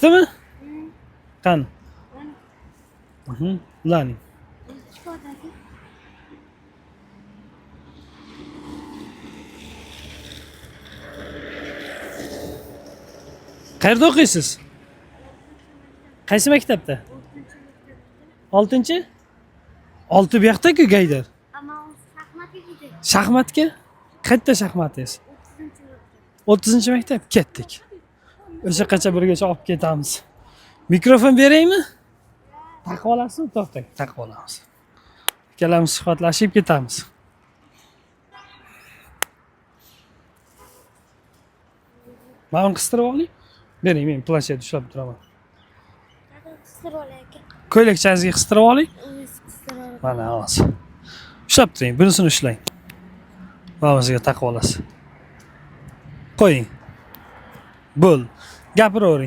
Chiqdimi? Qani? Ularning. Qayerda o'qiysiz? Qaysi maktabda? 6-chi? 6 bu yoqda-ku Gaydar. Shaxmatga? Qayerda shaxmatingiz? 30-maktab ketdik. O'sha qancha birgacha olib ketamiz. Mikrofon beraymi? Taqib olasizmi? To'xtang, taqib olamiz. Ikkalamiz suhbatlashib ketamiz. Mana qistirib oling. Bering, men planshet ushlab turaman. Ko'ylakchangizga qistirib oling. Mana hozir. Ushlab turing, bunisini ushlang. Bag'ringizga taqib olasiz. Qo'ying. Bo'l. Gapiravering.